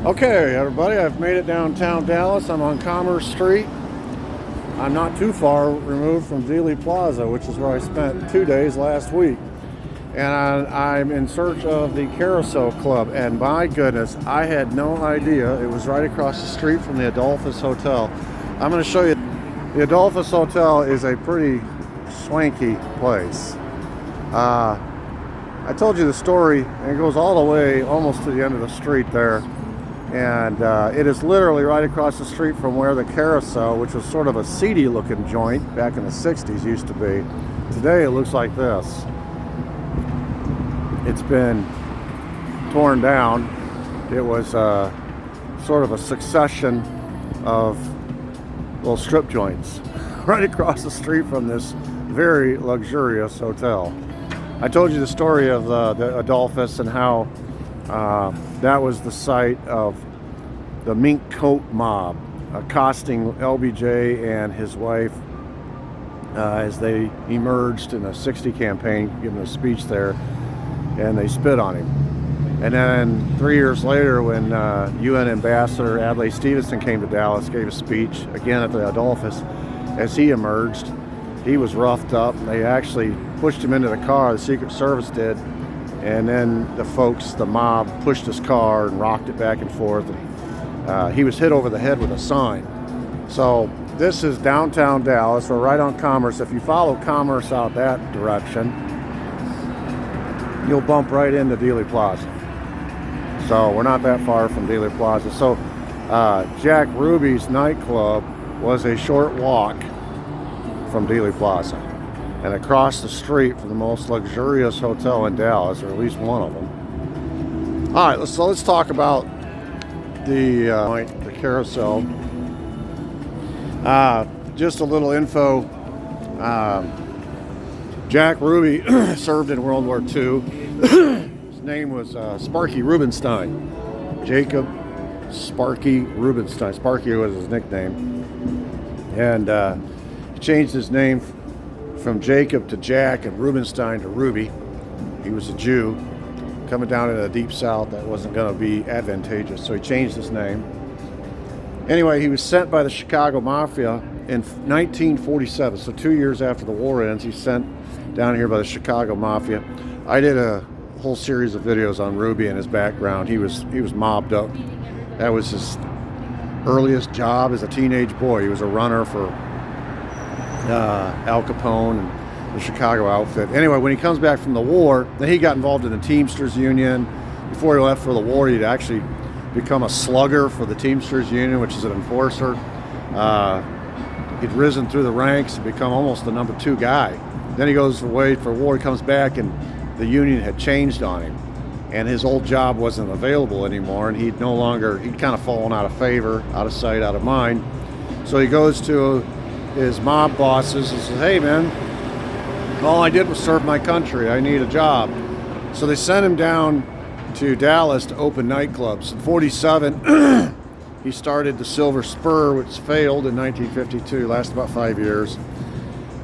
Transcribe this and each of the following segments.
Okay, everybody, I've made it downtown Dallas. I'm on Commerce Street. I'm not too far removed from Dealey Plaza, which is where I spent 2 days last week. And I'm in search of the Carousel Club. And my goodness, I had no idea it was right across the street from the Adolphus Hotel. I'm going to show you. The Adolphus Hotel is a pretty swanky place. I told you the story, and it goes all the way almost to the end of the street there. And it is literally right across the street from where the Carousel, which was sort of a seedy looking joint back in the 60s, used to be. Today it looks like this. It's been torn down. It was sort of a succession of little strip joints right across the street from this very luxurious hotel. I told you the story of the Adolphus and how that was the site of the mink coat mob accosting LBJ and his wife as they emerged in a 60 campaign, giving a speech there, and they spit on him. And then 3 years later, when UN Ambassador Adlai Stevenson came to Dallas, gave a speech again at the Adolphus, as he emerged, he was roughed up. They actually pushed him into the car, the Secret Service did, and then the folks, the mob, pushed his car and rocked it back and forth. And, he was hit over the head with a sign. So this is downtown Dallas. We're right on Commerce. If you follow Commerce out that direction, you'll bump right into Dealey Plaza. So we're not that far from Dealey Plaza. So Jack Ruby's nightclub was a short walk from Dealey Plaza and across the street from the most luxurious hotel in Dallas, or at least one of them. All right, let's talk about the Carousel. Just a little info. Jack Ruby served in World War II. His name was Sparky Rubenstein. Jacob Sparky Rubenstein. Sparky was his nickname. And he changed his name from Jacob to Jack and Rubenstein to Ruby. He was a Jew coming down in the Deep South. That wasn't going to be advantageous, so he changed his name. Anyway, he was sent by the Chicago Mafia in 1947, so 2 years after the war ends. He's sent down here by the Chicago Mafia. I did a whole series of videos on Ruby and his background. He was mobbed up. That was his earliest job as a teenage boy. He was a runner for Al Capone and the Chicago outfit. Anyway, when he comes back from the war, then he got involved in the Teamsters Union. Before he left for the war, he'd actually become a slugger for the Teamsters Union, which is an enforcer. He'd risen through the ranks and become almost the number 2 guy. Then he goes away for war. He comes back, and the union had changed on him, and his old job wasn't available anymore, and he'd kind of fallen out of favor, out of sight, out of mind. So he goes to his mob bosses and says, "Hey man, all I did was serve my country. I need a job." So they sent him down to Dallas to open nightclubs. In 47, he started the Silver Spur, which failed in 1952, lasted about 5 years.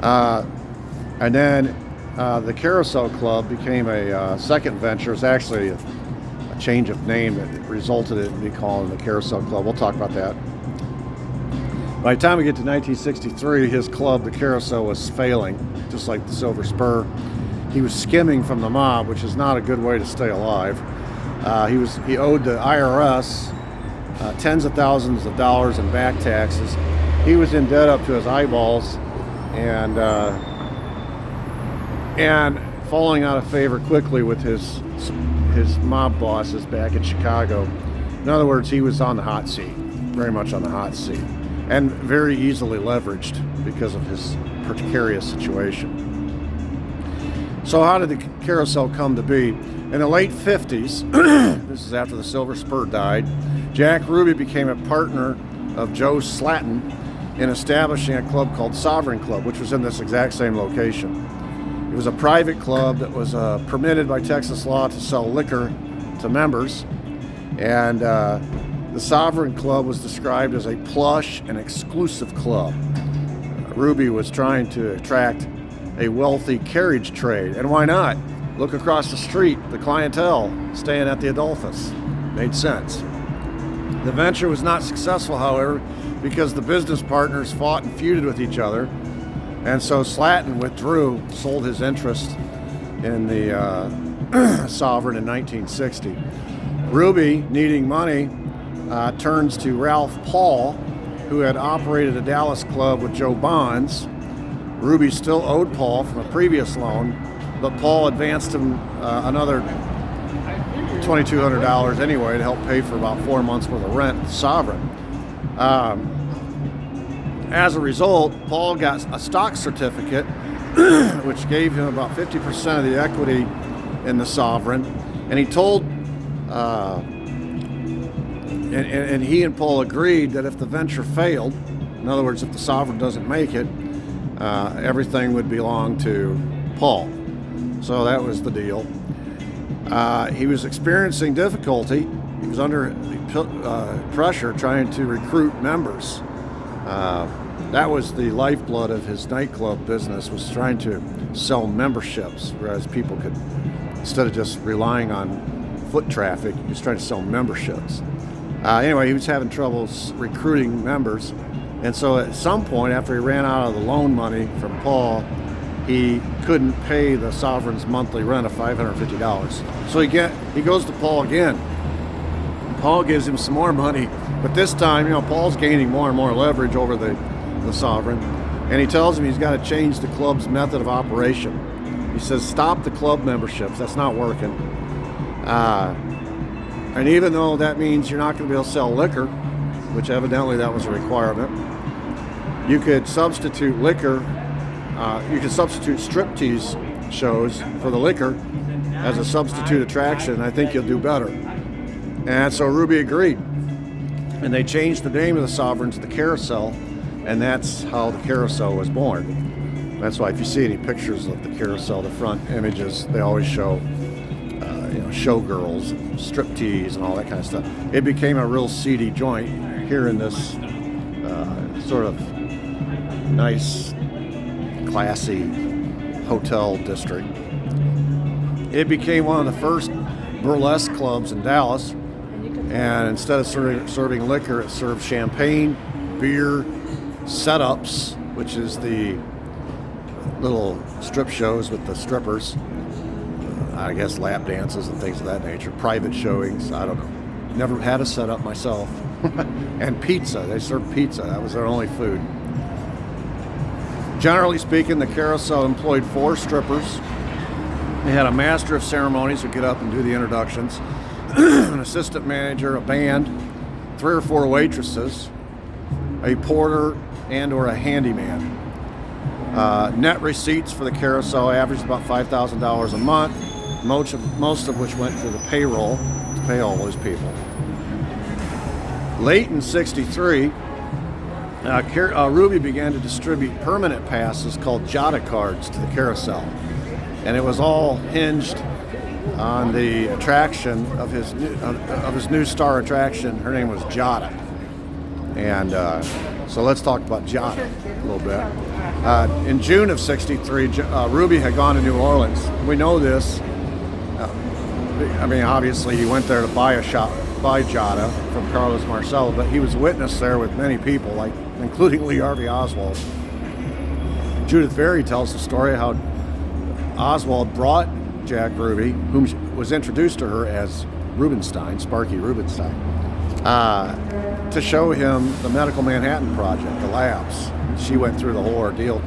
And then the Carousel Club became a second venture. It's actually a change of name that resulted in me calling the Carousel Club. We'll talk about that. By the time we get to 1963, his club, the Carousel, was failing, just like the Silver Spur. He was skimming from the mob, which is not a good way to stay alive. He owed the IRS tens of thousands of dollars in back taxes. He was in debt up to his eyeballs, and falling out of favor quickly with his mob bosses back in Chicago. In other words, he was on the hot seat, very much on the hot seat, and very easily leveraged because of his precarious situation. So how did the Carousel come to be? In the late 50s, this is after the Silver Spur died, Jack Ruby became a partner of Joe Slatton in establishing a club called Sovereign Club, which was in this exact same location. It was a private club that was permitted by Texas law to sell liquor to members, and the Sovereign Club was described as a plush and exclusive club. Ruby was trying to attract a wealthy carriage trade, and why not? Look across the street, the clientele staying at the Adolphus. Made sense. The venture was not successful, however, because the business partners fought and feuded with each other, and so Slatton withdrew, sold his interest in the Sovereign in 1960. Ruby, needing money, turns to Ralph Paul, who had operated a Dallas club with Joe Bonds. Ruby still owed Paul from a previous loan, but Paul advanced him another $2,200 anyway to help pay for about 4 months worth of rent at the Sovereign. As a result, Paul got a stock certificate, which gave him about 50% of the equity in the Sovereign, and he told, and he and Paul agreed that if the venture failed, in other words, if the Sovereign doesn't make it, everything would belong to Paul. So that was the deal. He was experiencing difficulty. He was under pressure trying to recruit members. That was the lifeblood of his nightclub business, was trying to sell memberships, whereas people could, instead of just relying on foot traffic, he was trying to sell memberships. Anyway, he was having trouble recruiting members, and so at some point, after he ran out of the loan money from Paul, he couldn't pay the Sovereign's monthly rent of $550. So he goes to Paul again. Paul gives him some more money, but this time, Paul's gaining more and more leverage over the Sovereign, and he tells him he's got to change the club's method of operation. He says, stop the club memberships. That's not working. And even though that means you're not going to be able to sell liquor, which evidently that was a requirement, you could substitute liquor. You can substitute striptease shows for the liquor as a substitute attraction. I think you'll do better. And so Ruby agreed. And they changed the name of the Sovereign to the Carousel, and that's how the Carousel was born. That's why if you see any pictures of the Carousel, the front images, they always show showgirls, striptease, and all that kind of stuff. It became a real seedy joint here in this sort of nice, classy hotel district. It became one of the first burlesque clubs in Dallas, and instead of serving liquor, it served champagne, beer, setups, which is the little strip shows with the strippers, I guess lap dances and things of that nature, private showings, I don't know. Never had a setup myself. And pizza, they served pizza, that was their only food. Generally speaking, the Carousel employed 4 strippers. They had a master of ceremonies who would get up and do the introductions, an assistant manager, a band, 3 or 4 waitresses, a porter, and or a handyman. Net receipts for the Carousel averaged about $5,000 a month, most of which went to the payroll to pay all those people. Late in '63, Ruby began to distribute permanent passes called Jada cards to the Carousel, and it was all hinged on the attraction of his new star attraction. Her name was Jada, and so let's talk about Jada a little bit. In June of '63, Ruby had gone to New Orleans. We know this. Obviously, he went there to buy Jada from Carlos Marcello, but he was witness there with many people, including Lee Harvey Oswald. Judith Very tells the story how Oswald brought Jack Ruby, whom was introduced to her as Rubenstein, Sparky Rubenstein, to show him the Medical Manhattan Project, the labs. She went through the whole ordeal,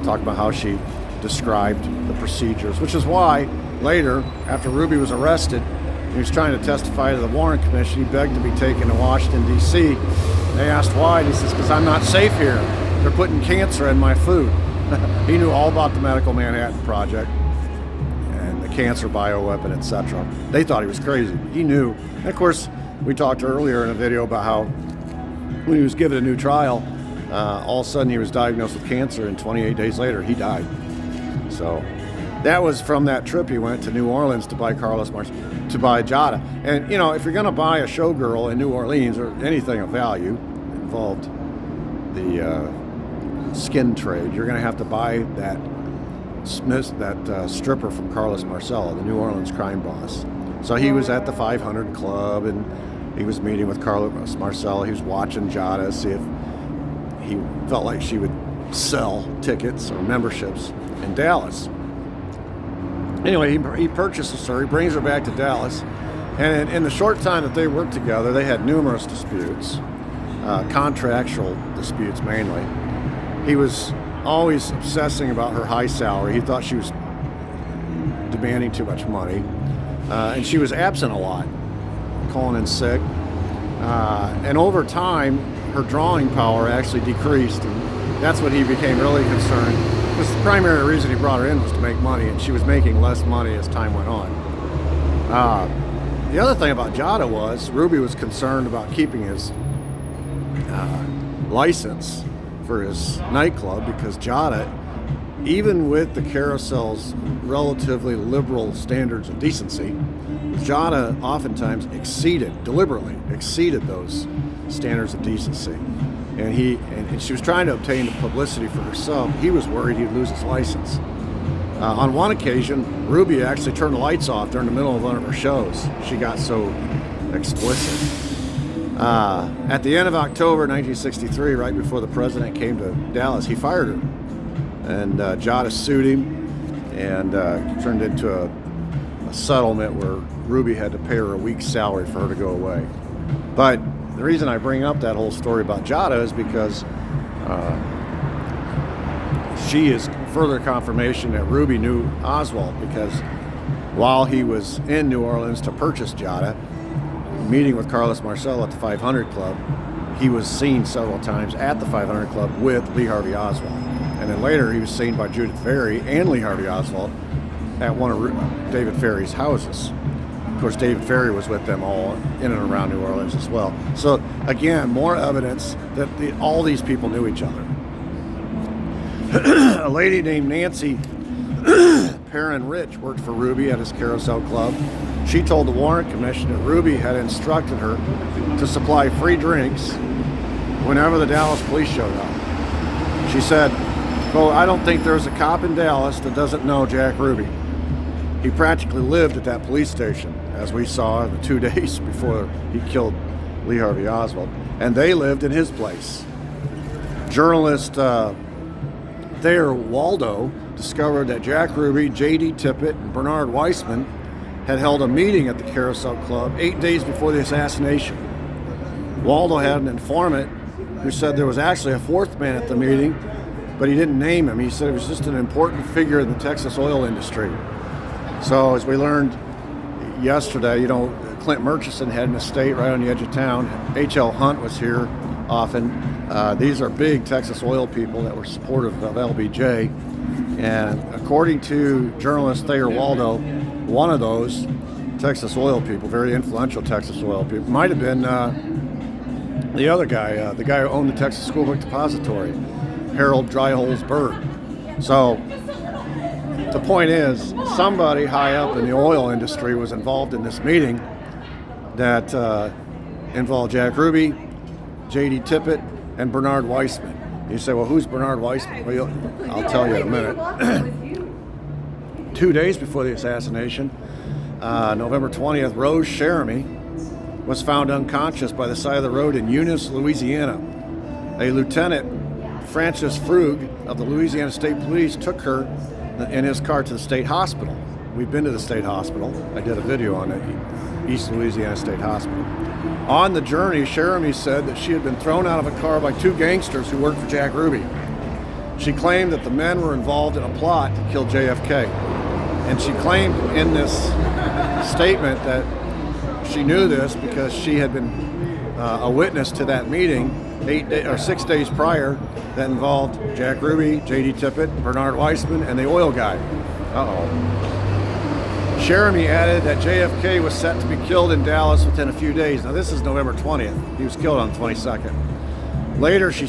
talked about how she described the procedures, which is why later, after Ruby was arrested, he was trying to testify to the Warren Commission. He begged to be taken to Washington, D.C. They asked why, and he says, because I'm not safe here. They're putting cancer in my food. He knew all about the Medical Manhattan Project and the cancer bioweapon, etc. They thought he was crazy. He knew. And of course, we talked earlier in a video about how when he was given a new trial, all of a sudden he was diagnosed with cancer, and 28 days later he died. So that was from that trip he went to New Orleans to buy to buy Jada. And if you're going to buy a showgirl in New Orleans or anything of value involved the skin trade, you're going to have to buy that stripper from Carlos Marcello, the New Orleans crime boss. So he was at the 500 Club, and he was meeting with Carlos Marcel. He was watching Giada, see if he felt like she would sell tickets or memberships in Dallas. Anyway, he purchases her, he brings her back to Dallas, and in the short time that they worked together, they had numerous disputes, contractual disputes mainly. He was always obsessing about her high salary. He thought she was demanding too much money, and she was absent a lot, calling in sick. And over time, her drawing power actually decreased, and that's what he became really concerned. Because the primary reason he brought her in was to make money, and she was making less money as time went on. The other thing about Giada was Ruby was concerned about keeping his license for his nightclub, because Giada, even with the Carousel's relatively liberal standards of decency, Giada oftentimes deliberately exceeded those standards of decency. And she was trying to obtain the publicity for herself. He was worried he'd lose his license. On one occasion, Ruby actually turned the lights off during the middle of one of her shows. She got so explicit. At the end of October 1963, right before the president came to Dallas, he fired her. And Giada sued him, and turned into a settlement where Ruby had to pay her a week's salary for her to go away. But the reason I bring up that whole story about Giada is because she is further confirmation that Ruby knew Oswald, because while he was in New Orleans to purchase Giada, meeting with Carlos Marcel at the 500 Club, he was seen several times at the 500 Club with Lee Harvey Oswald. And then later he was seen by Judith Ferry and Lee Harvey Oswald at one of David Ferry's houses. Of course, David Ferry was with them all in and around New Orleans as well. So again, more evidence that all these people knew each other. A lady named Nancy Perrin Rich worked for Ruby at his Carousel Club. She told the Warrant Commission that Ruby had instructed her to supply free drinks whenever the Dallas police showed up. She said, quote, "I don't think there's a cop in Dallas that doesn't know Jack Ruby. He practically lived at that police station, as we saw the 2 days before he killed Lee Harvey Oswald, and they lived in his place." Journalist Thayer Waldo discovered that Jack Ruby, J.D. Tippit, and Bernard Weissman had held a meeting at the Carousel Club 8 days before the assassination. Waldo had an informant who said there was actually a fourth man at the meeting, but he didn't name him. He said it was just an important figure in the Texas oil industry. So as we learned yesterday, Clint Murchison had an estate right on the edge of town. H.L. Hunt was here often. These are big Texas oil people that were supportive of LBJ. And according to journalist Thayer Waldo, one of those Texas oil people, very influential Texas oil people, might have been the other guy, the guy who owned the Texas School Book Depository, Harold Dryholes Bird. So the point is, somebody high up in the oil industry was involved in this meeting that involved Jack Ruby, J.D. Tippit, and Bernard Weissman. You say, well, who's Bernard Weissman? Well, I'll tell you in a minute. 2 days before the assassination, November 20th, Rose Cheramy was found unconscious by the side of the road in Eunice, Louisiana. A Lieutenant Francis Frug of the Louisiana State Police took her in his car to the state hospital. We've been to the state hospital. I did a video on it, East Louisiana State Hospital. On the journey, Cheramy said that she had been thrown out of a car by two gangsters who worked for Jack Ruby. She claimed that the men were involved in a plot to kill JFK. And she claimed in this statement that she knew this because she had been a witness to that meeting 6 days prior that involved Jack Ruby, J.D. Tippit, Bernard Weissman, and the oil guy. Cheramy added that JFK was set to be killed in Dallas within a few days. Now, this is November 20th. He was killed on the 22nd. Later, she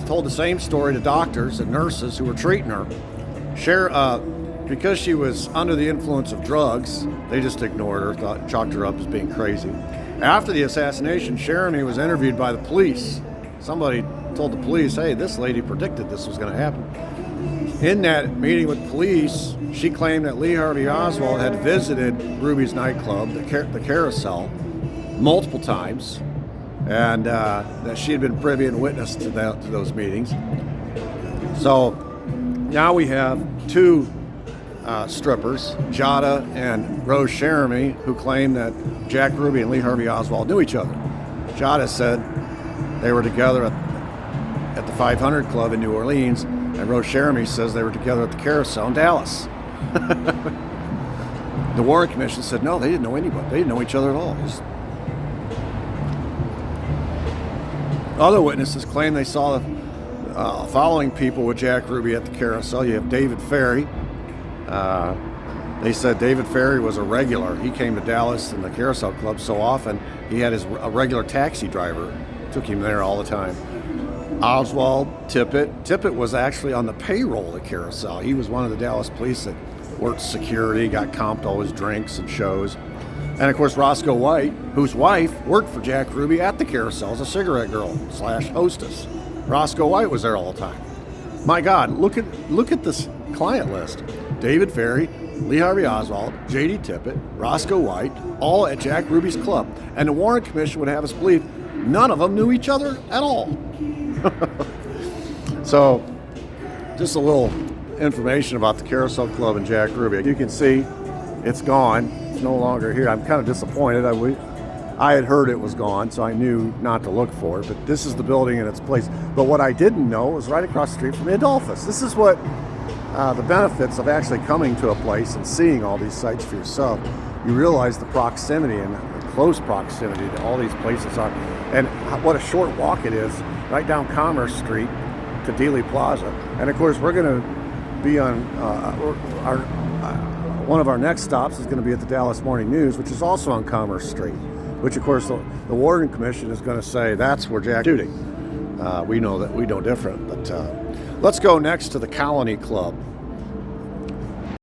told the same story to doctors and nurses who were treating her. Because she was under the influence of drugs, they just ignored her, chalked her up as being crazy. After the assassination, Cheramy was interviewed by the police. Somebody told the police, hey, this lady predicted this was going to happen. In that meeting with police, she claimed that Lee Harvey Oswald had visited Ruby's nightclub, the Carousel, multiple times, and that she had been privy and witness to those meetings. So now we have two strippers, Jada and Rose Jeremy, who claim that Jack Ruby and Lee Harvey Oswald knew each other. Jada said they were together at the 500 Club in New Orleans, and Rose Jeremy says they were together at the Carousel in Dallas. The Warren Commission said no, they didn't know anybody. They didn't know each other at all. Other witnesses claim they saw the following people with Jack Ruby at the Carousel. You have David Ferry. They said David Ferry was a regular. He came to Dallas and the Carousel Club so often, he had a regular taxi driver. Took him there all the time. Oswald, Tippett. Tippett was actually on the payroll at Carousel. He was one of the Dallas police that worked security, got comped all his drinks and shows. And of course, Roscoe White, whose wife worked for Jack Ruby at the Carousel as a cigarette girl / hostess. Roscoe White was there all the time. My God, look at this client list. David Ferry, Lee Harvey Oswald, J.D. Tippett, Roscoe White, all at Jack Ruby's club. And the Warren Commission would have us believe none of them knew each other at all. So, just a little information about the Carousel Club and Jack Ruby. You can see it's gone. It's no longer here. I'm kind of disappointed. I had heard it was gone, so I knew not to look for it. But this is the building in its place. But what I didn't know was right across the street from the Adolphus. This is what the benefits of actually coming to a place and seeing all these sites for yourself. You realize the proximity and the close proximity to all these places are, and what a short walk it is right down Commerce Street to Dealey Plaza. And of course, we're going to be on one of our next stops is going to be at the Dallas Morning News, which is also on Commerce Street, which of course the Warren Commission is going to say that's where Jack shooting. We know that we know different, but let's go next to the Colony Club.